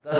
10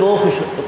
2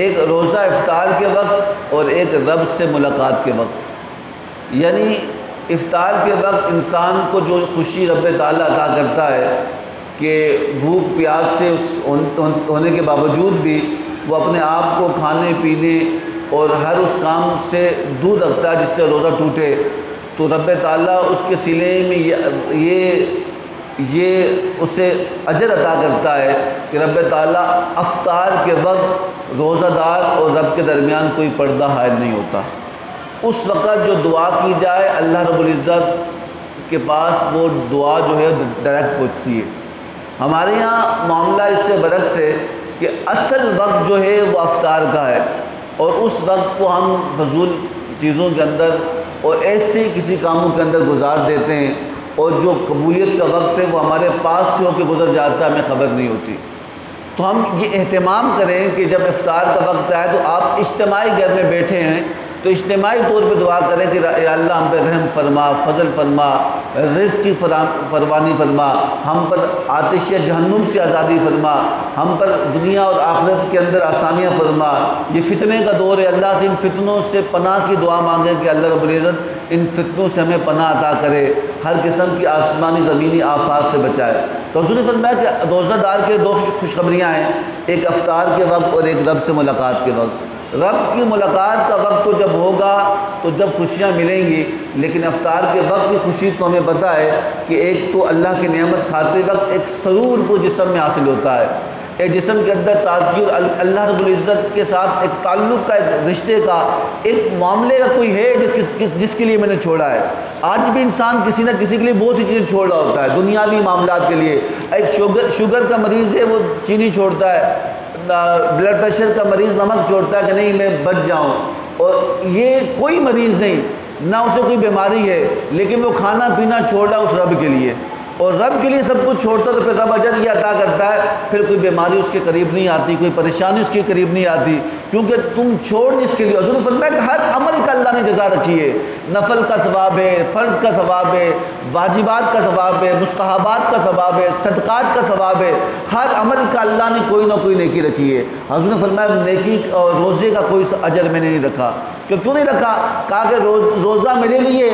ایک روزہ افطار کے وقت اور ایک رب سے ملاقات کے وقت۔ یعنی افطار کے وقت انسان کو جو خوشی رب تعالیٰ عطا کرتا ہے کہ بھوک پیاس سے ہونے کے باوجود بھی وہ اپنے آپ کو کھانے پینے اور ہر اس کام سے دور رکھتا ہے جس سے روزہ ٹوٹے، تو رب تعالیٰ اس کے سلے میں یہ اسے اجر عطا کرتا ہے کہ رب تعالیٰ افطار کے وقت روزہ دار اور رب کے درمیان کوئی پردہ حائل نہیں ہوتا۔ اس وقت جو دعا کی جائے اللہ رب العزت کے پاس وہ دعا جو ہے ڈائریکٹ پہنچتی ہے۔ ہمارے یہاں معاملہ اس سے برعکس ہے کہ اصل وقت جو ہے وہ افطار کا ہے، اور اس وقت کو ہم فضول چیزوں کے اندر اور ایسے ہی کسی کاموں کے اندر گزار دیتے ہیں، اور جو قبولیت کا وقت ہے وہ ہمارے پاس سے ہو کے گزر جاتا ہے، ہمیں خبر نہیں ہوتی۔ تو ہم یہ اہتمام کریں کہ جب افطار کا وقت آئے تو آپ اجتماعی گھر میں بیٹھے ہیں تو اجتماعی طور پہ دعا کریں کہ یا اللہ ہم پہ رحم فرما، فضل فرما، رزق کی فراوانی فرما، ہم پر آتش جہنم سے آزادی فرما، ہم پر دنیا اور آخرت کے اندر آسانیاں فرما۔ یہ فتنے کا دور ہے، اللہ سے ان فتنوں سے پناہ کی دعا مانگیں کہ اللہ رب العزت ان فتنوں سے ہمیں پناہ عطا کرے، ہر قسم کی آسمانی زمینی آفات سے بچائے۔ تو حضور نے فرمایا کہ روزہ دار کے دو خوشخبریاں ہیں، ایک افطار کے وقت اور ایک رب سے ملاقات کے وقت۔ رب کی ملاقات کا وقت تو جب ہوگا تو جب خوشیاں ملیں گی، لیکن افطار کے وقت کی خوشی تو ہمیں پتہ ہے کہ ایک تو اللہ کی نعمت کھاتے وقت ایک سرور کو جسم میں حاصل ہوتا ہے، ایک جسم کے اندر تازگی اور اللہ رب العزت کے ساتھ ایک تعلق کا، ایک رشتے کا، ایک معاملے کا کوئی ہے جس کے لیے میں نے چھوڑا ہے۔ آج بھی انسان کسی نہ کسی کے لیے بہت سی چیزیں چھوڑ رہا ہوتا ہے دنیاوی معاملات کے لیے۔ ایک شوگر کا مریض ہے، وہ چینی چھوڑتا ہے، بلڈ پریشر کا مریض نمک چھوڑتا ہے کہ نہیں میں بچ جاؤں، اور یہ کوئی مریض نہیں، نہ اسے کوئی بیماری ہے، لیکن وہ کھانا پینا چھوڑا اس رب کے لیے، اور رب کے لیے سب کچھ چھوڑتا تو پھر رب اجر یہ عطا کرتا ہے، پھر کوئی بیماری اس کے قریب نہیں آتی، کوئی پریشانی اس کے قریب نہیں آتی، کیونکہ تم چھوڑ جس کے لیے۔ حضور نے فرمایا کہ ہر عمل کا اللہ نے جزا رکھی ہے، نفل کا ثواب ہے، فرض کا ثواب ہے، واجبات کا ثواب ہے، مستحبات کا ثواب ہے، صدقات کا ثواب ہے، ہر عمل کا اللہ نے کوئی نہ کوئی نیکی رکھی ہے۔ حضور نے فرمایا نیکی اور روزے کا کوئی اجر میں نے نہیں رکھا۔ کیوں نہیں رکھا؟ کہا کہ روزہ میرے لیے،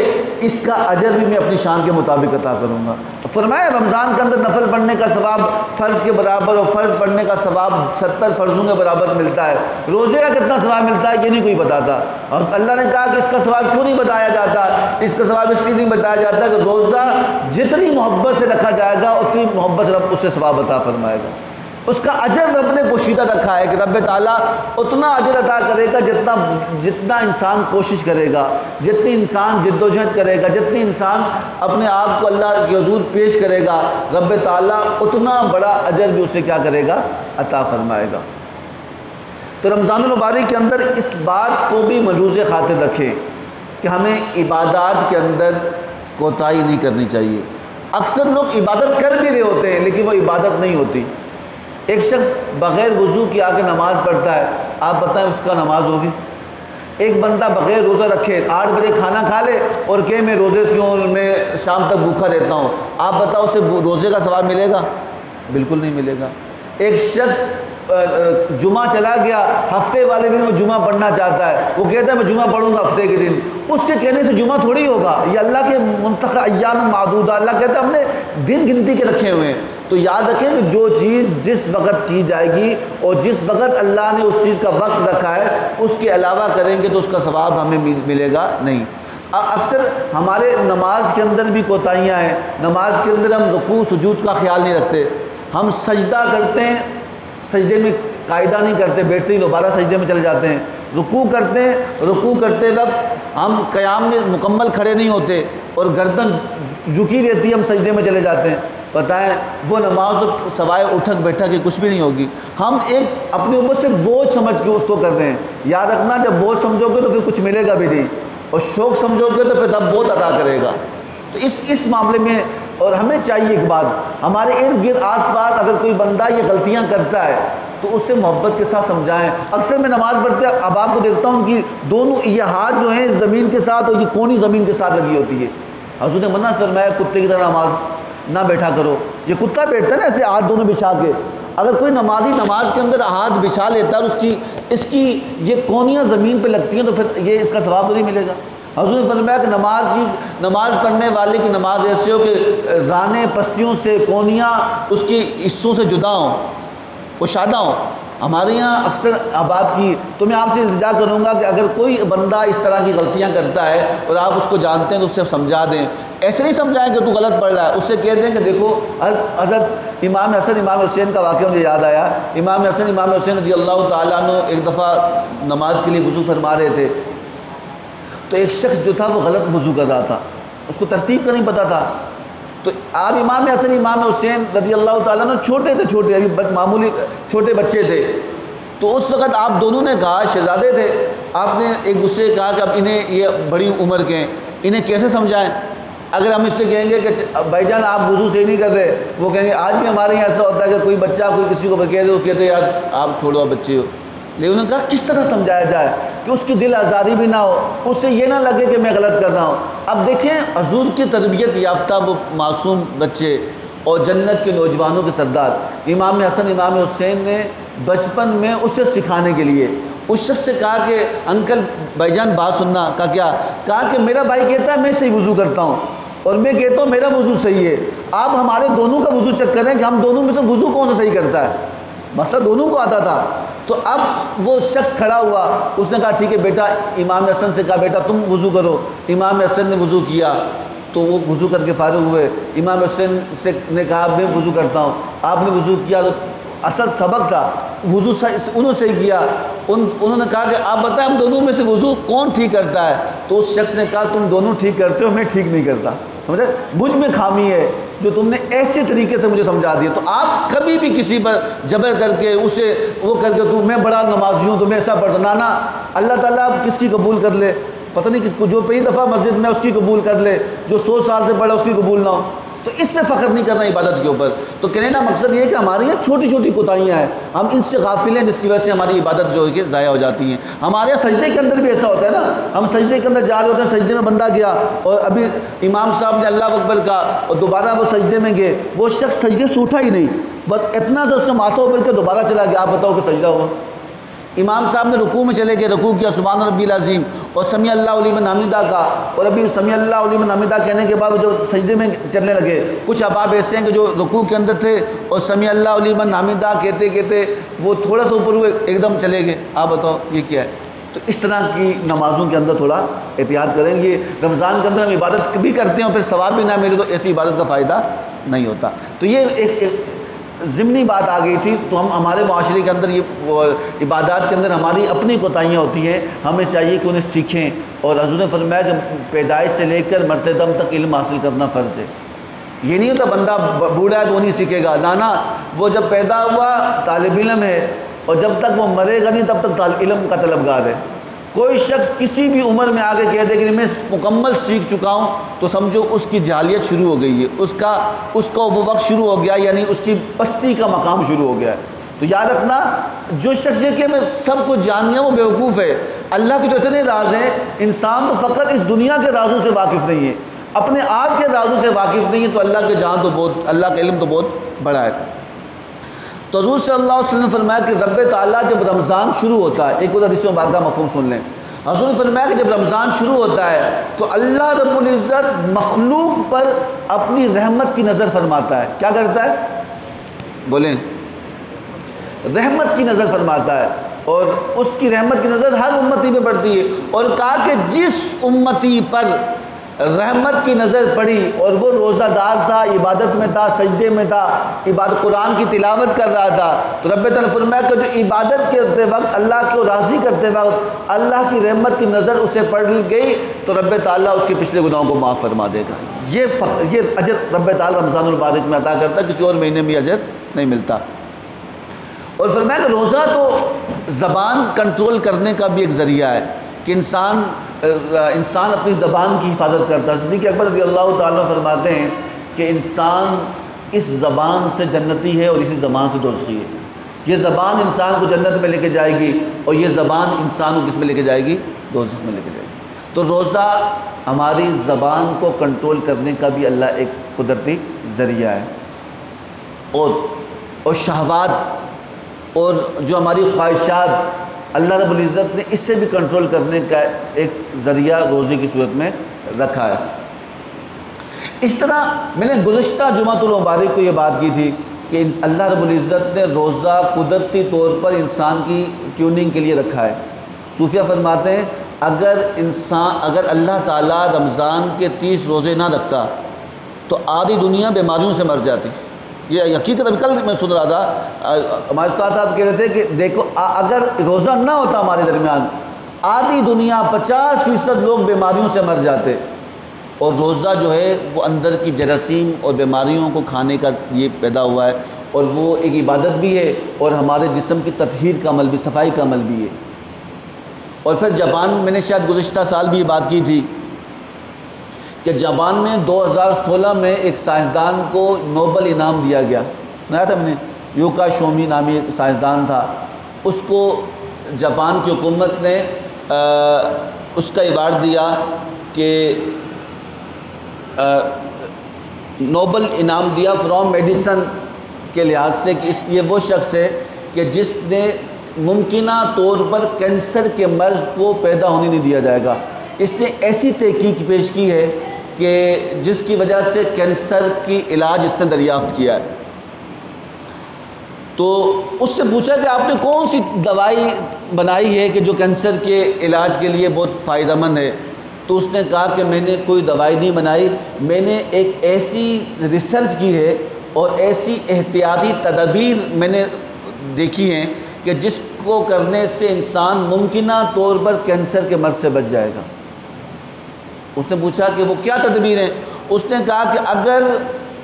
اس کا اجر بھی میں اپنی شان کے مطابق عطا کروں گا۔ فرمایا رمضان کے اندر نفل پڑھنے کا ثواب فرض کے برابر، اور فرض پڑھنے کا ثواب 70 فرضوں کے برابر ملتا ہے۔ روزے کا کتنا ثواب ملتا ہے یہ نہیں کوئی بتاتا، اور اللہ نے کہا کہ اس کا ثواب کیوں نہیں بتایا جاتا؟ اس کا ثواب اس لیے نہیں بتایا جاتا کہ روزہ جتنی محبت سے رکھا جائے گا اتنی محبت رب اس سے ثواب عطا فرمائے گا۔ اس کا اجر رب نے پوشیدہ رکھا ہے کہ رب تعالیٰ اتنا اجر عطا کرے گا جتنا انسان کوشش کرے گا، جتنی انسان جد و جہد کرے گا، جتنی انسان اپنے آپ کو اللہ کے حضور پیش کرے گا، رب تعالیٰ اتنا بڑا اجر بھی اسے کیا کرے گا؟ عطا فرمائے گا۔ تو رمضان المبارک کے اندر اس بات کو بھی ملحوظ خاطر رکھیں کہ ہمیں عبادات کے اندر کوتاہی نہیں کرنی چاہیے۔ اکثر لوگ عبادت کر بھی رہے ہوتے ہیں لیکن وہ عبادت نہیں ہوتی۔ ایک شخص بغیر وضو کی آ کے نماز پڑھتا ہے، آپ بتائیں اس کا نماز ہوگی؟ ایک بندہ بغیر روزہ رکھے 8 بجے کھانا کھا لے اور کہ میں روزے سے ہوں، میں شام تک بھوکا رہتا ہوں، آپ بتاؤ اسے روزے کا ثواب ملے گا؟ بالکل نہیں ملے گا۔ ایک شخص جمعہ چلا گیا، ہفتے والے دن وہ جمعہ پڑھنا چاہتا ہے، وہ کہتا ہے میں جمعہ پڑھوں گا ہفتے کے دن، اس کے کہنے سے جمعہ تھوڑی ہوگا، یہ اللہ کے منتخب ایام معدودہ، اللہ کہتا ہے ہم نے دن گنتی کے رکھے ہوئے ہیں۔ تو یاد رکھیں کہ جو چیز جس وقت کی جائے گی اور جس وقت اللہ نے اس چیز کا وقت رکھا ہے اس کے علاوہ کریں گے تو اس کا ثواب ہمیں ملے گا نہیں۔ اکثر ہمارے نماز کے اندر بھی کوتاہیاں ہیں، نماز کے اندر ہم رکوع سجود کا خیال نہیں رکھتے، ہم سجدہ کرتے ہیں، سجدے میں قاعدہ نہیں کرتے، بیٹھتے ہی دوبارہ سجدے میں چلے جاتے ہیں، رکوع کرتے ہیں، رکوع کرتے وقت ہم قیام میں مکمل کھڑے نہیں ہوتے اور گردن جھکی رہتی ہے، ہم سجدے میں چلے جاتے ہیں۔ بتائیں وہ نماز سوائے اٹھک بیٹھک کی کچھ بھی نہیں ہوگی، ہم ایک اپنے اوپر سے بوجھ سمجھ کے اس کو کر رہے ہیں۔ یاد رکھنا جب بوجھ سمجھو گے تو پھر کچھ ملے گا بھی نہیں، اور شوق سمجھو گے تو پھر رب بہت عطا کرے گا۔ تو اس معاملے میں اور ہمیں چاہیے ایک بات، ہمارے ارد گرد آس پاس اگر کوئی بندہ یہ غلطیاں کرتا ہے تو اسے محبت کے ساتھ سمجھائیں۔ اکثر میں نماز پڑھتے اب آپ کو دیکھتا ہوں کہ دونوں یہ ہاتھ جو ہیں زمین کے ساتھ اور یہ کونی زمین کے ساتھ لگی ہوتی ہے۔ حضور نے منع فرمایا کتے کی طرح نماز نہ بیٹھا کرو، یہ کتا بیٹھتا ہے نا ایسے ہاتھ دونوں بچھا کے، اگر کوئی نمازی نماز کے اندر ہاتھ بچھا لیتا ہے اور اس کی یہ کونیاں زمین پہ لگتی ہیں تو پھر یہ اس کا ثواب تو نہیں ملے گا۔ حضور نے فرمایا کہ نماز پڑھنے والے کی نماز ایسے ہو کہ رانے پستیوں سے کونیاں اس کی حصوں سے جدا ہوں، کشادہ ہوں۔ ہمارے یہاں اکثر احباب کی، تو میں آپ سے التجا کروں گا کہ اگر کوئی بندہ اس طرح کی غلطیاں کرتا ہے اور آپ اس کو جانتے ہیں تو اس سے سمجھا دیں، ایسے نہیں سمجھائیں کہ تو غلط پڑھ رہا ہے، اس سے کہہ دیں کہ دیکھو حضرت امام حسن امام حسین کا واقعہ مجھے یاد آیا۔ امام حسن امام حسین رضی اللہ تعالیٰ عنہ ایک دفعہ نماز کے لیے وضو فرما رہے تھے، تو ایک شخص جو تھا وہ غلط وضو کر رہا تھا، اس کو ترتیب کا نہیں پتہ تھا۔ تو آپ امام حسن امام حسین رضی اللہ تعالیٰ عنہ چھوٹے تھے، ابھی معمولی چھوٹے بچے تھے، تو اس وقت آپ دونوں نے کہا، شہزادے تھے، آپ نے ایک دوسرے کہا کہ اب انہیں، یہ بڑی عمر کے ہیں، انہیں کیسے سمجھائیں؟ اگر ہم اس سے کہیں گے کہ بھائی جان آپ وضو صحیح نہیں کر رہے، وہ کہیں گے آج بھی ہمارے یہاں ایسا ہوتا ہے کہ کوئی بچہ کوئی کسی کو کہہ دے، وہ کہتے ہیں یار آپ چھوڑو بچے ہو، لیکن انہوں نے کہا کس طرح سمجھایا جائے کہ اس کی دل آزاری بھی نہ ہو، اس سے یہ نہ لگے کہ میں غلط کر رہا ہوں۔ اب دیکھیں حضور کی تربیت یافتہ وہ معصوم بچے اور جنت کے نوجوانوں کے سردار امام حسن امام حسین نے بچپن میں اسے سکھانے کے لیے اس شخص سے کہا کہ انکل بھائی جان بات سننا، کہا کہ میرا بھائی کہتا ہے میں صحیح وضو کرتا ہوں اور میں کہتا ہوں میرا وضو صحیح ہے، آپ ہمارے دونوں کا وضو چیک کریں کہ ہم دونوں میں سے وضو کون سا صحیح کرتا ہے۔ مسئلہ دونوں کو آتا تھا۔ تو اب وہ شخص کھڑا ہوا، اس نے کہا ٹھیک ہے بیٹا، امام حسن سے کہا بیٹا تم وضو کرو، امام حسن نے وضو کیا تو وہ وضو کر کے فارغ ہوئے۔ امام حسین نے کہا میں وضو کرتا ہوں، آپ نے وضو کیا، تو اصل سبق تھا وضو انہوں سے کیا۔ انہوں نے کہا کہ آپ بتائیں ہم دونوں میں سے وضو کون ٹھیک کرتا ہے؟ تو اس شخص نے کہا تم دونوں ٹھیک کرتے ہو، میں ٹھیک نہیں کرتا، سمجھے، مجھ میں خامی ہے جو تم نے ایسے طریقے سے مجھے سمجھا دیا۔ تو آپ کبھی بھی کسی پر جبر کر کے اسے وہ کر کے میں بڑا نمازی ہوں تو میں ایسا پڑھنا نا، اللہ تعالیٰ آپ کس کی قبول کر لے، پتہ نہیں کس کو، جو پہلی دفعہ مسجد میں اس کی قبول کر لے، جو 100 سال سے پڑھا اس کی قبول نہ ہو، تو اس میں فخر نہیں کرنا عبادت کے اوپر۔ تو کہنے کا مقصد یہ ہے کہ ہماری یہ چھوٹی چھوٹی کوتاہیاں ہیں، ہم ان سے غافل ہیں جس کی وجہ سے ہماری عبادت جو ہے کہ ضائع ہو جاتی ہیں۔ ہمارے یہاں سجدے کے اندر بھی ایسا ہوتا ہے نا، ہم سجدے کے اندر جا رہے ہوتے ہیں، سجدے میں بندہ گیا اور ابھی امام صاحب نے اللہ اکبر کہا اور دوبارہ وہ سجدے میں گئے، وہ شخص سجدے سے اٹھا ہی نہیں، بس اتنا سے اس نے ماتھا اوپر کے دوبارہ چلا گیا، آپ بتاؤ کہ سجدہ ہوا؟ امام صاحب نے رکوع میں چلے گئے، رکوع کیا سبحان ربی العظیم اور سمیع اللہ لمن حمدہ کا، اور ابھی سمیع اللہ لمن حمدہ کہنے کے بعد جو سجدے میں چلنے لگے۔ کچھ احباب ایسے ہیں کہ جو رکوع کے اندر تھے اور سمیع اللہ لمن حمدہ کہتے کہتے وہ تھوڑا سا اوپر ہوئے ایک دم چلے گئے، آپ بتاؤ یہ کیا ہے؟ تو اس طرح کی نمازوں کے اندر تھوڑا احتیاط کریں۔ یہ رمضان کے اندر ہم عبادت بھی کرتے ہیں اور پھر ثواب بھی نہ ملے تو ایسی عبادت کا فائدہ نہیں ہوتا۔ تو یہ ایک ضمنی بات آ گئی تھی۔ تو ہمارے معاشرے کے اندر یہ عبادات کے اندر ہماری اپنی کوتاہیاں ہوتی ہیں، ہمیں چاہیے کہ انہیں سیکھیں۔ اور حضور نے فرمایا کہ پیدائش سے لے کر مرتے دم تک علم حاصل کرنا فرض ہے۔ یہ نہیں ہوتا بندہ بوڑھا ہے تو وہ نہیں سیکھے گا، نانا وہ جب پیدا ہوا طالب علم ہے اور جب تک وہ مرے گا نہیں تب تک علم کا طلبگار ہے۔ کوئی شخص کسی بھی عمر میں آگے کہہ دے کہ میں مکمل سیکھ چکا ہوں تو سمجھو اس کی جہالیت شروع ہو گئی ہے، اس کا وہ وقت شروع ہو گیا، یعنی اس کی پستی کا مقام شروع ہو گیا ہے۔ تو یاد رکھنا، جو شخص یہ کہ میں سب کچھ جان گیا وہ بیوقوف ہے۔ اللہ کے جو اتنے راز ہیں، انسان تو فقط اس دنیا کے رازوں سے واقف نہیں ہے، اپنے آپ کے رازوں سے واقف نہیں ہے، تو اللہ کے جان تو بہت، اللہ کا علم تو بہت بڑا ہے۔ تو حضور صلی اللہ علیہ وسلم نے فرمایا کہ رب تعالیٰ جب رمضان شروع ہوتا ہے، ایک حدیث مبارکہ مفہوم سن لیں، حضور نے فرمایا کہ جب رمضان شروع ہوتا ہے تو اللہ رب العزت مخلوق پر اپنی رحمت کی نظر فرماتا ہے۔ کیا کرتا ہے؟ بولیں، رحمت کی نظر فرماتا ہے، اور اس کی رحمت کی نظر ہر امتی پہ پڑتی ہے۔ اور کہا کہ جس امتی پر رحمت کی نظر پڑی اور وہ روزہ دار تھا، عبادت میں تھا، سجدے میں تھا، قرآن کی تلاوت کر رہا تھا، تو رب تعالیٰ نے فرمایا کہ جو عبادت کرتے وقت اللہ کو راضی کرتے وقت اللہ کی رحمت کی نظر اسے پڑ گئی تو رب تعالیٰ اس کے پچھلے گناہوں کو معاف فرما دے گا۔ یہ اجر رب تعالیٰ رمضان المبارک میں عطا کرتا ہے، کسی اور مہینے میں اجر نہیں ملتا۔ اور فرمایا کہ روزہ تو زبان کنٹرول کرنے کا بھی ایک ذریعہ ہے کہ انسان اپنی زبان کی حفاظت کرتا ہے۔ صدیق اکبر رضی اللہ تعالیٰ فرماتے ہیں کہ انسان اس زبان سے جنتی ہے اور اسی زبان سے دوزخی ہے۔ یہ زبان انسان کو جنت میں لے کے جائے گی اور یہ زبان انسان کو کس میں لے کے جائے گی؟ دوزخ میں لے کے جائے گی۔ تو روزہ ہماری زبان کو کنٹرول کرنے کا بھی اللہ ایک قدرتی ذریعہ ہے۔ اور اور شہوات اور جو ہماری خواہشات، اللہ رب العزت نے اس سے بھی کنٹرول کرنے کا ایک ذریعہ روزے کی صورت میں رکھا ہے۔ اس طرح میں نے گزشتہ جمعۃ المبارک کو یہ بات کی تھی کہ اللہ رب العزت نے روزہ قدرتی طور پر انسان کی ٹیوننگ کے لیے رکھا ہے۔ صوفیہ فرماتے ہیں اگر اللہ تعالیٰ رمضان کے 30 روزے نہ رکھتا تو آدھی دنیا بیماریوں سے مر جاتی۔ یہ حقیقت ابھی کل میں سن رہا تھا، ہمارے استاد صاحب کہہ رہے تھے کہ دیکھو اگر روزہ نہ ہوتا ہمارے درمیان آدھی دنیا 50% لوگ بیماریوں سے مر جاتے۔ اور روزہ جو ہے وہ اندر کی جراثیم اور بیماریوں کو کھانے کا یہ پیدا ہوا ہے، اور وہ ایک عبادت بھی ہے اور ہمارے جسم کی تطہیر کا عمل بھی، صفائی کا عمل بھی ہے۔ اور پھر جاپان میں نے شاید گزشتہ سال بھی یہ بات کی تھی کہ جاپان میں 2016 میں ایک سائنسدان کو نوبل انعام دیا گیا، سنایا تھا میں نے، یوکا شومی نامی ایک سائنسدان تھا، اس کو جاپان کی حکومت نے اس کا ایوارڈ دیا کہ نوبل انعام دیا فرام میڈیسن کے لحاظ سے کہ یہ وہ شخص ہے کہ جس نے ممکنہ طور پر کینسر کے مرض کو پیدا ہونے نہیں دیا جائے گا۔ اس نے ایسی تحقیق پیش کی ہے کہ جس کی وجہ سے کینسر کی علاج اس نے دریافت کیا ہے۔ تو اس سے پوچھا کہ آپ نے کون سی دوائی بنائی ہے کہ جو کینسر کے علاج کے لیے بہت فائدہ مند ہے؟ تو اس نے کہا کہ میں نے کوئی دوائی نہیں بنائی، میں نے ایک ایسی ریسرچ کی ہے اور ایسی احتیاطی تدابیر میں نے دیکھی ہیں کہ جس کو کرنے سے انسان ممکنہ طور پر کینسر کے مرض سے بچ جائے گا۔ اس نے پوچھا کہ وہ کیا تدبیر ہیں؟ اس نے کہا کہ اگر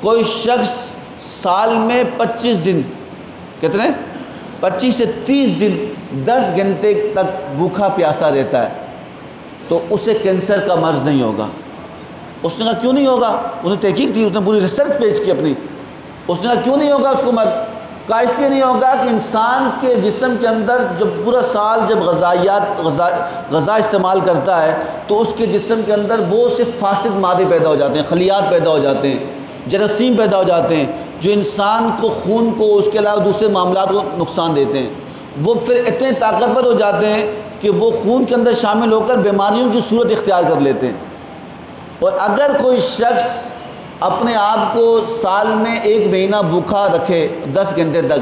کوئی شخص سال میں 25 دن، کتنے 25 سے 30 دن 10 گھنٹے تک بھوکا پیاسا رہتا ہے تو اسے کینسر کا مرض نہیں ہوگا۔ اس نے کہا کیوں نہیں ہوگا؟ انہوں نے تحقیق کی، اس نے پوری ریسرچ پیش کی اپنی۔ اس نے کہا کیوں نہیں ہوگا اس کو مرض؟ کہا اس لیے نہیں ہوگا کہ انسان کے جسم کے اندر جب پورا سال جب غذا استعمال کرتا ہے تو اس کے جسم کے اندر وہ صرف فاسد مادے پیدا ہو جاتے ہیں، خلیات پیدا ہو جاتے ہیں، جراثیم پیدا ہو جاتے ہیں جو انسان کو خون کو اس کے علاوہ دوسرے معاملات کو نقصان دیتے ہیں۔ وہ پھر اتنے طاقتور ہو جاتے ہیں کہ وہ خون کے اندر شامل ہو کر بیماریوں کی صورت اختیار کر لیتے ہیں۔ اور اگر کوئی شخص اپنے آپ کو سال میں 1 مہینہ بھوکا رکھے 10 گھنٹے تک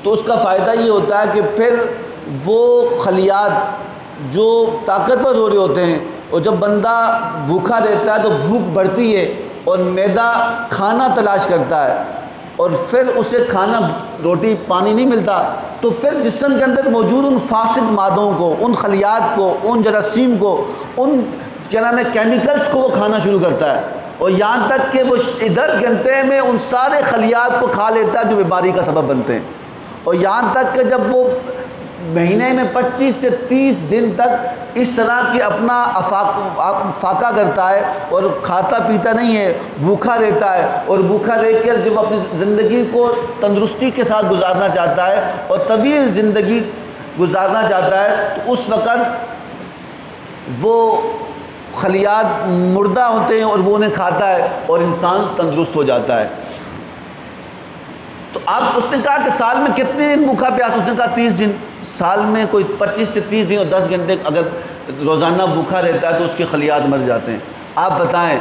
تو اس کا فائدہ یہ ہوتا ہے کہ پھر وہ خلیات جو طاقتور ہو رہے ہوتے ہیں، اور جب بندہ بھوکا رہتا ہے تو بھوک بڑھتی ہے اور معدہ کھانا تلاش کرتا ہے، اور پھر اسے کھانا روٹی پانی نہیں ملتا تو پھر جسم کے اندر موجود ان فاسد مادوں کو، ان خلیات کو، ان جراثیم کو، ان کیا نام ہے کیمیکلز کو وہ کھانا شروع کرتا ہے، اور یہاں تک کہ وہ 10 گھنٹے میں ان سارے خلیات کو کھا لیتا ہے جو بیماری کا سبب بنتے ہیں۔ اور یہاں تک کہ جب وہ مہینے میں 25 سے 30 دن تک اس طرح کی اپنا فاقہ کرتا ہے اور کھاتا پیتا نہیں ہے، بھوکا رہتا ہے، اور بھوکا رہ کر جب اپنی زندگی کو تندرستی کے ساتھ گزارنا چاہتا ہے اور طویل زندگی گزارنا چاہتا ہے تو اس وقت وہ خلیات مردہ ہوتے ہیں اور وہ انہیں کھاتا ہے اور انسان تندرست ہو جاتا ہے۔ تو آپ اس نے کہا کہ سال میں کتنے دن بھوکا پیاس؟ اس نے کہا 30 دن۔ سال میں کوئی 25 سے 30 دن اور 10 گھنٹے اگر روزانہ بھوکا رہتا ہے تو اس کے خلیات مر جاتے ہیں۔ آپ بتائیں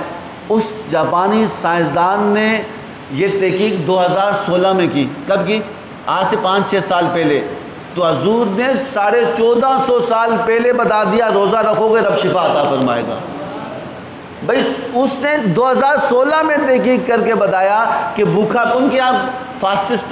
اس جاپانی سائنسدان نے یہ تحقیق 2016 میں کی۔ کب کی؟ آج سے 5-6 سال پہلے۔ تو حضور نے 1450 سال پہلے بتا دیا روزہ رکھو گے رب شفا عطا فرمائے گا۔ بھائی اس نے 2016 میں تحقیق کر کے بتایا کہ بھوکا، ان کے یہاں فاسٹسٹ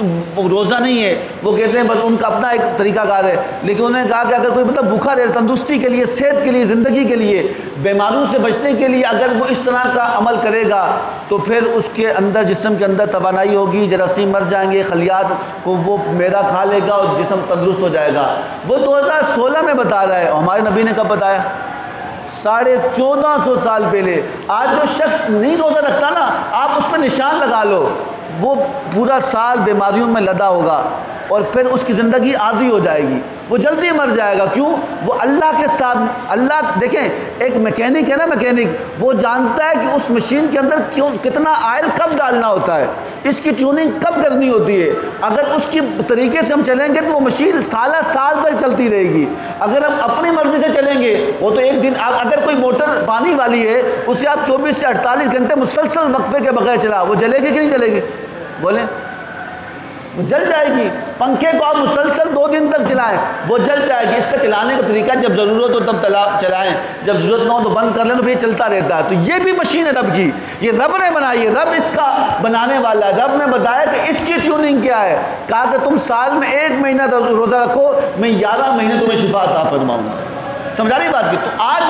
روزہ نہیں ہے، وہ کہتے ہیں بس ان کا اپنا ایک طریقہ کار ہے، لیکن انہوں نے کہا کہ اگر کوئی مطلب بھوکا رہے تندرستی کے لیے، صحت کے لیے، زندگی کے لیے، بیماریوں سے بچنے کے لیے اگر وہ اس طرح کا عمل کرے گا تو پھر اس کے اندر جسم کے اندر توانائی ہوگی، جراثیم مر جائیں گے، خلیات کو وہ میدا کھا لے گا اور جسم تندرست ہو جائے گا۔ وہ 2016 میں بتا رہا ہے، اور ہمارے نبی نے کب بتایا؟ 1450 سال پہلے۔ آج جو شخص نہیں روزہ رکھتا نا، آپ اس پہ نشان لگا لو، وہ پورا سال بیماریوں میں لدا ہوگا۔ اور پھر اس کی زندگی عادی ہو جائے گی، وہ جلدی مر جائے گا۔ کیوں؟ وہ اللہ کے ساتھ، اللہ دیکھیں ایک میکینک ہے نا، میکینک وہ جانتا ہے کہ اس مشین کے اندر کتنا آئل کب ڈالنا ہوتا ہے، اس کی ٹیوننگ کب کرنی ہوتی ہے۔ اگر اس کی طریقے سے ہم چلیں گے تو وہ مشین سالہ سال تک چلتی رہے گی۔ اگر ہم اپنی مرضی سے چلیں گے وہ تو ایک دن، اگر کوئی موٹر پانی والی ہے اسے آپ 24 سے 48 گھنٹے مسلسل وقفے کے بغیر چلا، وہ جلے گی کہ نہیں جلے گی؟ بولیں، وہ جل جائے گی۔ پنکھے کو آپ مسلسل 2 دن تک چلائیں وہ جل جائے گی۔ اس کا چلانے کا طریقہ جب ضرورت ہو تب چلائیں، جب ضرورت نہ ہو تو بند کر لیں، تو پھر چلتا رہتا ہے۔ تو یہ بھی مشین ہے رب کی، یہ رب نے بنائی ہے، رب اس کا بنانے والا ہے۔ رب نے بتایا کہ اس کی ٹیوننگ کیا ہے، کہا کہ تم سال میں 1 مہینہ روزہ رکھو، میں 11 مہینے تمہیں شفا عطا فرماؤں گا۔ سمجھا رہی بات کی؟ تو آج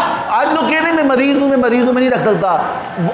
لوگ کہہ رہے ہیں میں مریض ہوں، میں نہیں رکھ سکتا۔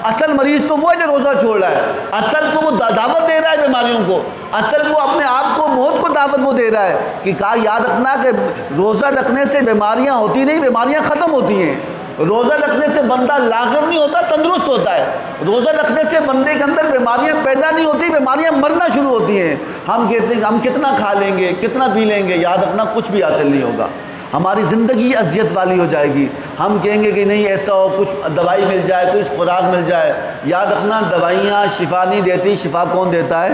اصل مریض تو وہ ہے جو روزہ چھوڑ رہا ہے، اصل تو وہ دعوت دے رہا ہے بیماریوں کو، اصل وہ اپنے آپ کو، موت کو دعوت وہ دے رہا ہے کہ کہا یاد رکھنا کہ روزہ رکھنے سے بیماریاں ہوتی نہیں، بیماریاں ختم ہوتی ہیں۔ روزہ رکھنے سے بندہ لاغر نہیں ہوتا، تندرست ہوتا ہے۔ روزہ رکھنے سے بندے کے اندر بیماریاں پیدا نہیں ہوتی، بیماریاں مرنا شروع ہوتی ہیں۔ ہم کہتے ہیں کہ ہم کتنا کھا لیں گے، کتنا پی لیں گے، یاد رکھنا کچھ بھی حاصل نہیں ہوگا، ہماری زندگی اذیت والی ہو جائے گی۔ ہم کہیں گے کہ نہیں ایسا ہو، کچھ دوائی مل جائے، کچھ خوراک مل جائے۔ یاد رکھنا دوائیاں شفا نہیں دیتی، شفا کون دیتا ہے؟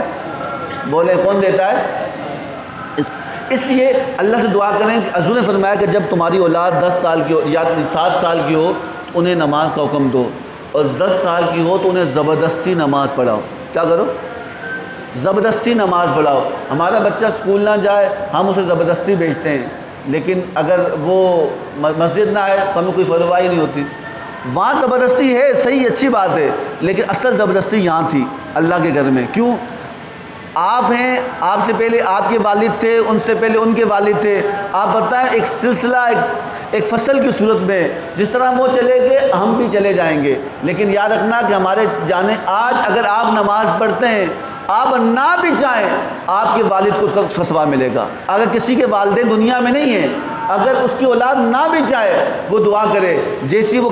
بولے کون دیتا ہے؟ اس لیے اللہ سے دعا کریں کہ حضور نے فرمایا کہ جب تمہاری اولاد 10 سال کی ہو یا 7 سال کی ہو انہیں نماز کا حکم دو، اور 10 سال کی ہو تو انہیں زبردستی نماز پڑھاؤ۔ کیا کرو؟ زبردستی نماز پڑھاؤ۔ ہمارا بچہ اسکول نہ جائے ہم اسے زبردستی بھیجتے ہیں، لیکن اگر وہ مسجد نہ آئے تو ہمیں کوئی پرواہ نہیں ہوتی۔ وہاں زبردستی ہے، صحیح، اچھی بات ہے، لیکن اصل زبردستی یہاں تھی اللہ کے گھر میں۔ کیوں؟ آپ ہیں، آپ سے پہلے آپ کے والد تھے، ان سے پہلے ان کے والد تھے۔ آپ بتائیں ایک سلسلہ، ایک فصل کی صورت میں جس طرح وہ چلے گئے ہم بھی چلے جائیں گے۔ لیکن یاد رکھنا کہ ہمارے جانے، آج اگر آپ نماز پڑھتے ہیں، آپ نہ بھی چاہیں آپ کے والد کو اس کا ثواب ملے گا۔ اگر کسی کے والدین دنیا میں نہیں ہیں، اگر اس کی اولاد نہ بھی چاہے وہ دعا کرے، جیسی وہ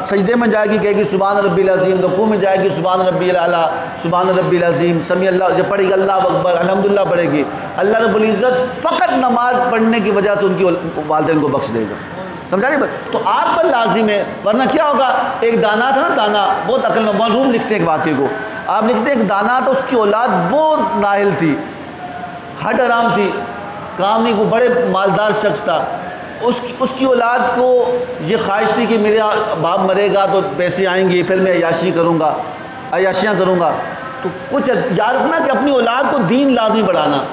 سجدے میں جائے گی کہے گی سبحان ربی العظیم، رکوع میں جائے گی سبحان ربی الاعلیٰ، سبحان ربی العظیم، سمیع اللہ، جب پڑھے گی اللہ اکبر، الحمدللہ پڑھے گی، اللہ رب العزت فقط نماز پڑھنے کی وجہ سے ان کی والدین کو بخش دے گا۔ سمجھا نہیں؟ تو آپ پر لازم ہے، ورنہ کیا ہوگا؟ ایک دانا تھا نا، دانا بہت عقل مند، معلوم لکھتے ہیں ایک واقعے کو، آپ لکھتے ہیں ایک دانا تو اس کی اولاد بہت نااہل تھی، ہٹ حرام تھی، کام نہیں، وہ بڑے مالدار شخص تھا۔ اس کی اولاد کو یہ خواہش تھی کہ میرا باپ مرے گا تو پیسے آئیں گے، پھر میں عیاشیاں کروں گا۔ تو کچھ یاد رکھنا کہ اپنی اولاد کو دین لازمی بڑھانا،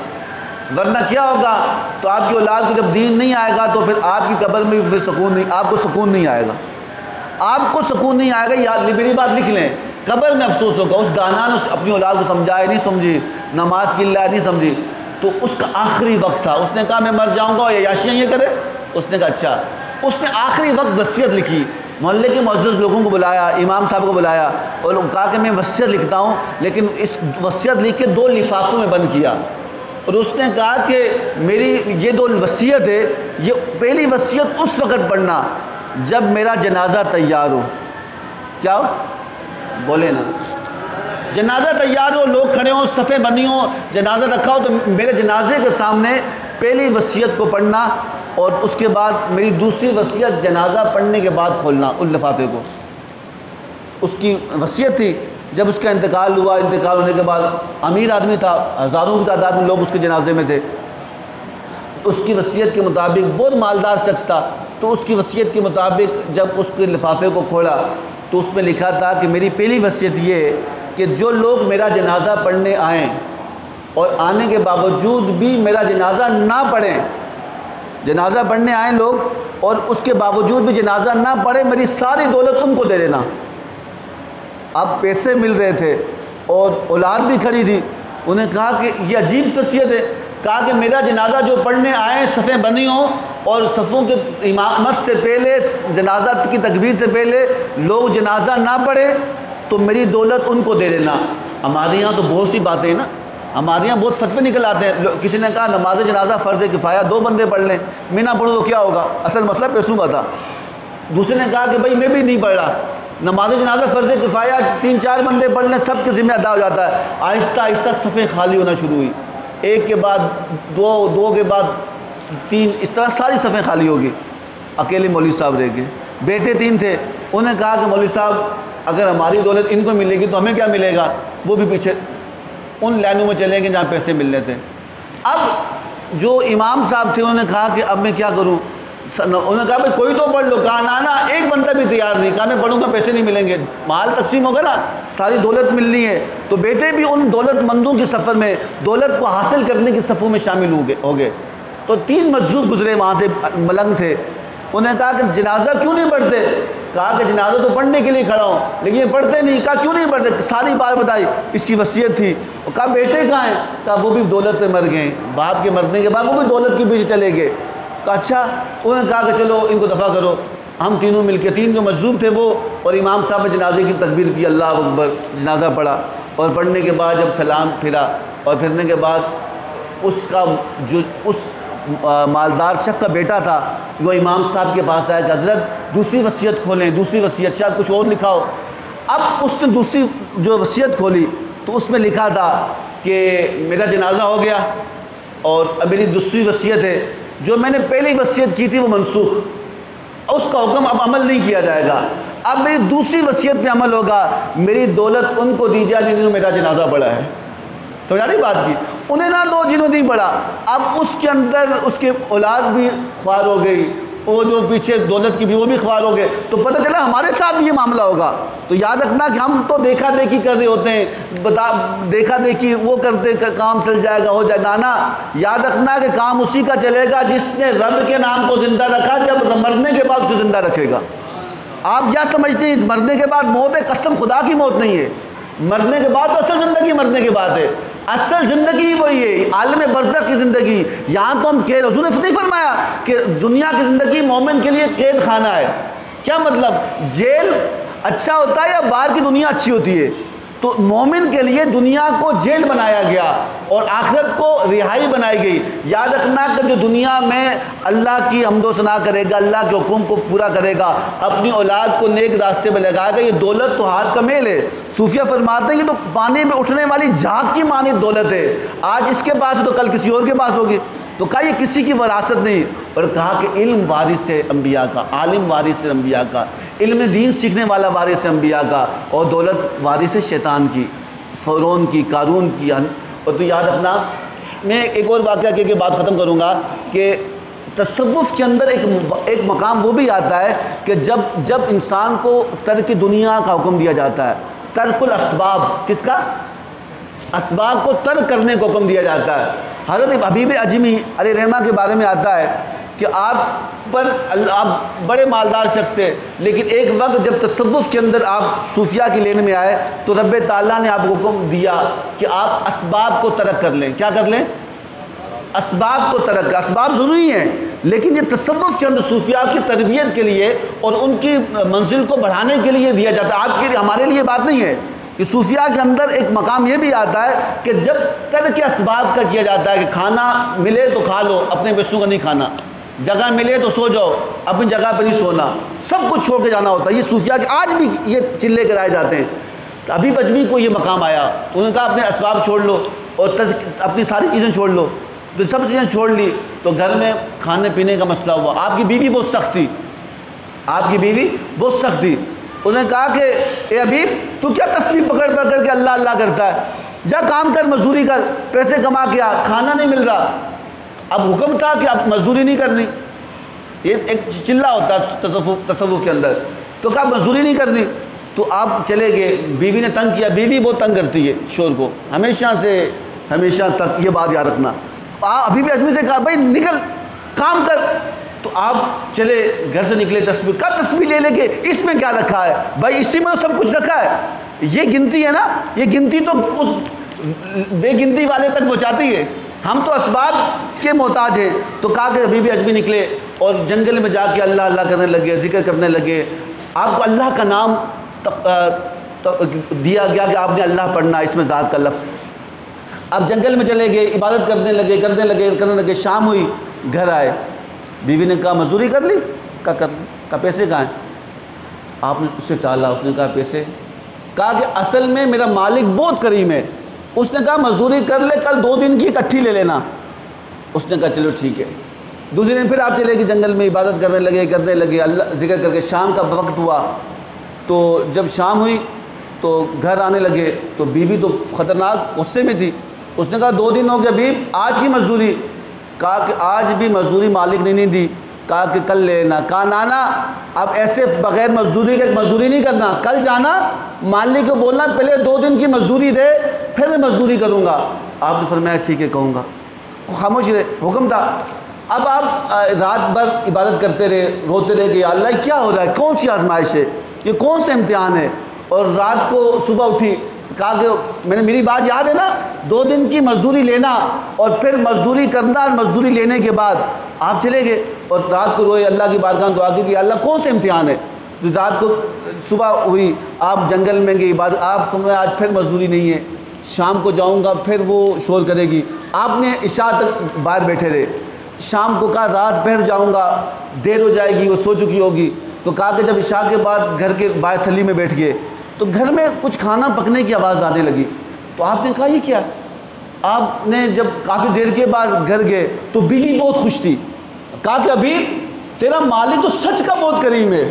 ورنہ کیا ہوگا؟ تو آپ کی اولاد کو جب دین نہیں آئے گا تو پھر آپ کی قبر میں بھی سکون نہیں، آپ کو سکون نہیں آئے گا، آپ کو سکون نہیں آئے گا۔ یاد میری بات لکھ لیں، قبر میں افسوس ہوگا۔ اس دانا نے اپنی اولاد کو سمجھایا نہیں، سمجھی نماز کی اللہ نہیں سمجھی، تو اس کا آخری وقت تھا، اس نے کہا میں مر جاؤں گا اور عیاشیاں یہ کرے۔ اس نے کہا اچھا، اس نے آخری وقت وصیت لکھی، محلے کے معزز لوگوں کو بلایا، امام صاحب کو بلایا اور کہا کہ میں وصیت لکھتا ہوں، لیکن اس وصیت لکھ کے 2 لفافوں میں بند کیا، اور اس نے کہا کہ میری یہ 2 وصیت ہے، یہ پہلی وصیت اس وقت پڑھنا جب میرا جنازہ تیار ہو۔ کیا ہو؟ بولے نا، جنازہ تیار ہو، لوگ کھڑے ہوں، صفیں بنی ہوں، جنازہ رکھا ہو، تو میرے جنازے کے سامنے پہلی وصیت کو پڑھنا، اور اس کے بعد میری دوسری وصیت جنازہ پڑھنے کے بعد کھولنا ان لفافے کو۔ اس کی وصیت تھی، جب اس کا انتقال ہوا، انتقال ہونے کے بعد امیر آدمی تھا، ہزاروں کی تعداد میں لوگ اس کے جنازے میں تھے، اس کی وصیت کے مطابق بہت مالدار شخص تھا، تو اس کی وصیت کے مطابق جب اس کے لفافے کو کھولا تو اس میں لکھا تھا کہ میری پہلی وصیت یہ ہے کہ جو لوگ میرا جنازہ پڑھنے آئیں اور آنے کے باوجود بھی میرا جنازہ نہ پڑھیں، جنازہ پڑھنے آئیں لوگ اور اس کے باوجود بھی جنازہ نہ پڑھیں، میری ساری دولت ان کو دے دینا۔ اب پیسے مل رہے تھے اور اولاد بھی کھڑی تھی، انہیں کہا کہ یہ عجیب وصیت ہے، کہا کہ میرا جنازہ جو پڑھنے آئیں صفیں بنی ہوں اور صفوں کے امامت سے پہلے، جنازہ کی تکبیر سے پہلے لوگ جنازہ نہ پڑھیں تو میری دولت ان کو دے دینا۔ ہمارے یہاں تو بہت سی باتیں ہیں نا، ہمارے یہاں بہت فتوے نکل آتے ہیں۔ کسی نے کہا نماز جنازہ فرض کفایہ 2 بندے پڑھ لیں، میں نہ پڑھوں تو کیا ہوگا؟ اصل مسئلہ پیسوں کا تھا۔ دوسرے نے کہا کہ بھائی میں بھی نہیں پڑھ رہا، نماز جنازہ فرض کفایہ 3-4 بندے پڑھ لیں، سب کے ذمہ ادا ہو جاتا ہے۔ آہستہ آہستہ صفیں خالی ہونا شروع ہوئی، ایک کے بعد دو، دو کے بعد تین، اس طرح ساری صفیں خالی ہوگی، اکیلے مولوی صاحب رہ گئے۔ بیٹے 3 تھے، انہوں نے کہا کہ مولوی صاحب اگر ہماری دولت ان کو ملے گی تو ہمیں کیا ملے گا؟ وہ بھی پیچھے ان لائنوں میں چلیں گے جہاں پیسے ملنے تھے۔ اب جو امام صاحب تھے انہوں نے کہا کہ اب میں کیا کروں؟ انہوں نے کہا بھائی کوئی تو پڑھ لو۔ کہا نا ایک بندہ بھی تیار نہیں، کہا میں پڑھوں گا پیسے نہیں ملیں گے، مال تقسیم ہوگا نا، ساری دولت ملنی ہے۔ تو بیٹے بھی ان دولت مندوں کے سفر میں، دولت کو حاصل کرنے کی صفوں میں شامل ہو گئے۔ تو 3 مجذوب گزرے وہاں سے، ملنگ تھے۔ انہوں نے کہا کہ جنازہ کیوں نہیں پڑھتے؟ کہا کہ جنازہ تو پڑھنے کے لیے کھڑا ہوں لیکن یہ پڑھتے نہیں۔ کہا کیوں نہیں پڑھتے؟ ساری بات بتائی، اس کی وصیت تھی۔ اور کہا بیٹے کہاں ہیں؟ کہا وہ بھی دولت پہ مر گئے، باپ کے مرنے کے بعد وہ بھی دولت کے پیچھے چلے گئے۔ کہا اچھا۔ انہوں نے کہا کہ چلو ان کو دفع کرو۔ ہم تینوں مل کے، 3 جو مجذوب تھے وہ اور امام صاحب نے جنازے کی تکبیر کی، اللہ اکبر، جنازہ پڑھا۔ اور پڑھنے کے بعد جب سلام پھرا اور پھرنے کے بعد اس کا جو اس مالدار شخص کا بیٹا تھا وہ امام صاحب کے پاس آیا کہ حضرت دوسری وصیت کھولیں، دوسری وصیت، شاید کچھ اور لکھا ہو۔ اب اس نے دوسری جو وصیت کھولی تو اس میں لکھا تھا کہ میرا جنازہ ہو گیا اور اب میری دوسری وصیت ہے، جو میں نے پہلی وصیت کی تھی وہ منسوخ، اس کا حکم اب عمل نہیں کیا جائے گا، اب میری دوسری وصیت پہ عمل ہوگا، میری دولت ان کو دی جائے جنہوں نے میرا جنازہ پڑھا ہے۔ تو یاری بات کی، انہیں نہ دو جنہوں نے نہیں پڑھا۔ اب اس کے اندر اس کے اولاد بھی خوار ہو گئی، وہ جو پیچھے دولت کی بھی وہ بھی خوار ہو گئے۔ تو پتہ چلا ہمارے ساتھ بھی یہ معاملہ ہوگا۔ تو یاد رکھنا کہ ہم تو دیکھا دیکھی کر رہے ہوتے ہیں، دیکھا دیکھی وہ کرتے کام چل جائے گا، ہو جائے گا نا۔ یاد رکھنا کہ کام اسی کا چلے گا جس نے رب کے نام کو زندہ رکھا، جب مرنے کے بعد اسے زندہ رکھے گا۔ آپ کیا سمجھتے ہیں مرنے کے بعد موت ہے؟ قسم خدا کی موت نہیں ہے، مرنے کے بعد تو اصل زندگی مرنے کے بعد ہے، اصل زندگی ہی وہی ہے، عالم برزخ کی زندگی۔ یہاں تو ہم قید، حضور نے نہیں فرمایا کہ دنیا کی زندگی مومن کے لیے قید خانہ ہے؟ کیا مطلب؟ جیل اچھا ہوتا ہے یا باہر کی دنیا اچھی ہوتی ہے؟ تو مومن کے لیے دنیا کو جیل بنایا گیا اور آخرت کو رہائی بنائی گئی۔ یاد رکھنا کہ جو دنیا میں اللہ کی حمد و ثنا کرے گا، اللہ کے حکم کو پورا کرے گا، اپنی اولاد کو نیک راستے پہ لگائے گا، یہ دولت تو ہاتھ کا میل ہے۔ صوفیہ فرماتے ہیں کہ تو پانی میں اٹھنے والی جھاگ کی مانند دولت ہے، آج اس کے پاس ہے تو کل کسی اور کے پاس ہوگی۔ تو کہا یہ کسی کی وراثت نہیں، اور کہا کہ علم وارث ہے انبیاء کا، عالم وارث ہے انبیاء کا، علم دین سیکھنے والا وارث ہے انبیاء کا، اور دولت وارث ہے شیطان کی، فرعون کی، قارون کی۔ اور تو یاد رکھنا، میں ایک اور واقعہ کہہ کے بات ختم کروں گا کہ تصوف کے اندر ایک مقام وہ بھی آتا ہے کہ جب انسان کو ترک دنیا کا حکم دیا جاتا ہے، ترک الاسباب، کس کا؟ اسباب کو ترک کرنے کو حکم دیا جاتا ہے۔ حضرت حبیب اجمی علیہ رحمہ کے بارے میں آتا ہے کہ آپ بڑے مالدار شخص تھے، لیکن ایک وقت جب تصوف کے اندر آپ صوفیہ کی لین میں آئے تو رب تعالیٰ نے آپ کو حکم دیا کہ آپ اسباب کو ترک کر لیں۔ کیا کر لیں؟ اسباب کو ترک کر، اسباب ضروری ہیں لیکن یہ تصوف کے اندر صوفیہ کی تربیت کے لیے اور ان کی منزل کو بڑھانے کے لیے دیا جاتا ہے، آپ کے ہمارے لیے بات نہیں ہے۔ کہ صوفیہ کے اندر ایک مقام یہ بھی آتا ہے کہ جب ترک اسباب کا کیا جاتا ہے کہ کھانا ملے تو کھا لو، اپنے بچوں کا نہیں کھانا، جگہ ملے تو سو جاؤ، اپنی جگہ پہ نہیں سونا، سب کچھ چھوڑ کے جانا ہوتا ہے۔ یہ صوفیہ کے آج بھی یہ چلے کرائے جاتے ہیں۔ ابھی بجمی کو یہ مقام آیا، انہوں نے کہا اپنے اسباب چھوڑ لو اور اپنی ساری چیزیں چھوڑ لو، تو سب چیزیں چھوڑ لی تو گھر میں کھانے پینے کا مسئلہ ہوا۔ آپ کی بیوی بہت سخت تھی، آپ کی بیوی بہت سخت تھی۔ انہوں نے کہا کہ اے حبیب تو کیا تسبیح پکڑ کے اللہ اللہ کرتا ہے، جا کام کر، مزدوری کر، پیسے کما کے آ، کھانا نہیں مل رہا۔ اب حکم تھا کہ اب مزدوری نہیں کرنی، یہ ایک چلہ ہوتا ہے تصوف کے اندر، تو کہا مزدوری نہیں کرنی، تو آپ چلے گئے۔ بیوی نے تنگ کیا، بیوی بہت تنگ کرتی ہے شور کو، ہمیشہ تک، یہ بات یاد رکھنا۔ حبیب اجمی سے کہا بھائی نکل کام کر، تو آپ چلے گھر سے نکلے، تسبیح کا تسبیح لے کے، اس میں کیا رکھا ہے بھائی؟ اسی میں سب کچھ رکھا ہے، یہ گنتی ہے نا، یہ گنتی تو اس بے گنتی والے تک پہنچاتی ہے، ہم تو اسباب کے محتاج ہیں۔ تو کہا کہ حبیب اجمی نکلے اور جنگل میں جا کے اللہ اللہ کرنے لگے، ذکر کرنے لگے۔ آپ کو اللہ کا نام دیا گیا کہ آپ نے اللہ پڑھنا، اس میں ذات کا لفظ۔ آپ جنگل میں چلے گئے، عبادت کرنے لگے، شام ہوئی، گھر آئے، بیوی نے کہا مزدوری کر لی؟ کہا پیسے کہاں ہیں؟ آپ نے اس سے ٹالا، اس نے کہا پیسے؟ کہا کہ اصل میں میرا مالک بہت کریم ہے، اس نے کہا مزدوری کر لے، کل 2 دن کی اکٹھی لے لینا۔ اس نے کہا چلو ٹھیک ہے۔ دوسرے دن پھر آپ چلے گئے جنگل میں، عبادت کرنے لگے اللہ ذکر کر کے، شام کا وقت ہوا تو جب شام ہوئی تو گھر آنے لگے تو بیوی تو خطرناک غصے میں تھی۔ اس نے کہا 2 دن ہو گئے بیوی، آج کی مزدوری؟ کہا کہ آج بھی مزدوری مالک نے نہیں دی۔ کہا کہ کل لینا۔ کہا نانا اب ایسے بغیر مزدوری کے مزدوری نہیں کرنا، کل جانا مالک کو بولنا پہلے 2 دن کی مزدوری دے پھر میں مزدوری کروں گا۔ آپ نے فرمایا ٹھیک ہے کہوں گا، خاموش رہے، حکم تھا۔ اب آپ رات بھر عبادت کرتے رہے، روتے رہے کہ یا اللہ کیا ہو رہا ہے، کون سی آزمائش ہے، یہ کون سے امتحان ہے؟ اور رات کو صبح اٹھی، کہا کہ میری بات یاد ہے نا، 2 دن کی مزدوری لینا اور پھر مزدوری کرنا، اور مزدوری لینے کے بعد آپ چلے گئے اور رات کو روئے، اللہ کی بارگاہ میں دعا کی کہ اللہ کون سے امتحان ہے؟ رات کو صبح ہوئی، آپ جنگل میں گئے عبادت، آپ سمجھے آج پھر مزدوری نہیں ہے، شام کو جاؤں گا پھر وہ شور کرے گی۔ آپ نے عشاء تک باہر بیٹھے رہے، شام کو کہا رات پھر جاؤں گا، دیر ہو جائے گی، وہ سو چکی ہوگی، تو کہا کہ جب عشاء کے بعد گھر کے باہر تھلی میں بیٹھ گئے تو گھر میں کچھ کھانا پکنے کی آواز آنے لگی۔ تو آپ نے کہا یہ کیا؟ آپ نے جب کافی دیر کے بعد گھر گئے تو بیوی بہت خوش تھی۔ کہا کہ ابھی تیرا مالک تو سچ کا بہت کریم ہے،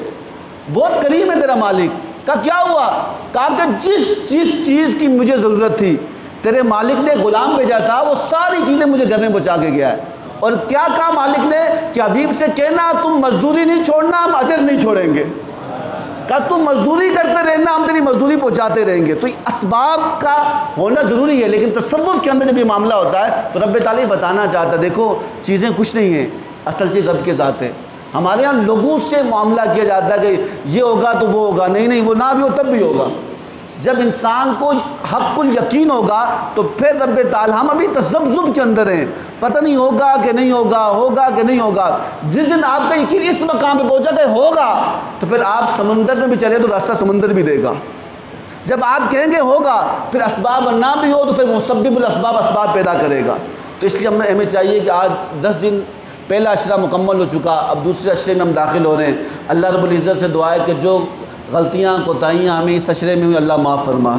بہت کریم ہے تیرا مالک۔ کہا کیا ہوا؟ کہا کہ جس چیز کی مجھے ضرورت تھی تیرے مالک نے غلام بھیجا تھا، وہ ساری چیزیں مجھے گھر میں پہنچا کے گیا ہے۔ اور کیا کہا مالک نے کہ حبیب سے کہنا تم مزدوری نہیں چھوڑنا، ہم اجر نہیں چھوڑیں گے۔ کہا تم مزدوری کرتے رہنا، ہم تیری مزدوری پہنچاتے رہیں گے۔ تو اسباب کا ہونا ضروری ہے، لیکن تصوف کے اندر جب یہ معاملہ ہوتا ہے تو رب تعالیٰ بتانا چاہتا ہے دیکھو چیزیں کچھ نہیں ہیں، اصل چیز رب کے ذات ہے۔ ہمارے یہاں لوگوں سے معاملہ کیا جاتا ہے کہ یہ ہوگا تو وہ ہوگا، نہیں وہ نہ بھی ہو تب بھی ہوگا۔ جب انسان کو حق الیقین ہوگا تو پھر رب تعالیٰ، ہم ابھی تذبذب کے اندر ہیں، پتہ نہیں ہوگا کہ نہیں ہوگا، ہوگا کہ نہیں ہوگا۔ جس دن آپ کا یقین اس مقام پہ پہنچا کہ ہوگا تو پھر آپ سمندر میں بھی چلے تو راستہ سمندر بھی دے گا۔ جب آپ کہیں گے ہوگا پھر اسباب نہ بھی ہو تو پھر مسبب الاسباب اسباب پیدا کرے گا۔ تو اس لیے ہمیں چاہیے کہ آج 10 دن پہلا عشرہ مکمل ہو چکا، اب دوسرے عشرے میں ہم داخل ہو رہے ہیں۔ اللہ رب العزت سے دعا ہے کہ جو غلطیاں کوتاہیاں ہمیں اس عشرے میں ہوئی اللہ معاف فرما،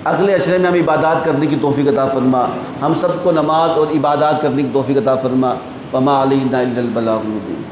اگلے عشرے میں ہم عبادات کرنے کی توفیق عطا فرما، ہم سب کو نماز اور عبادات کرنے کی توفیق عطا فرما۔ وما علینا الا البلاغ المبین۔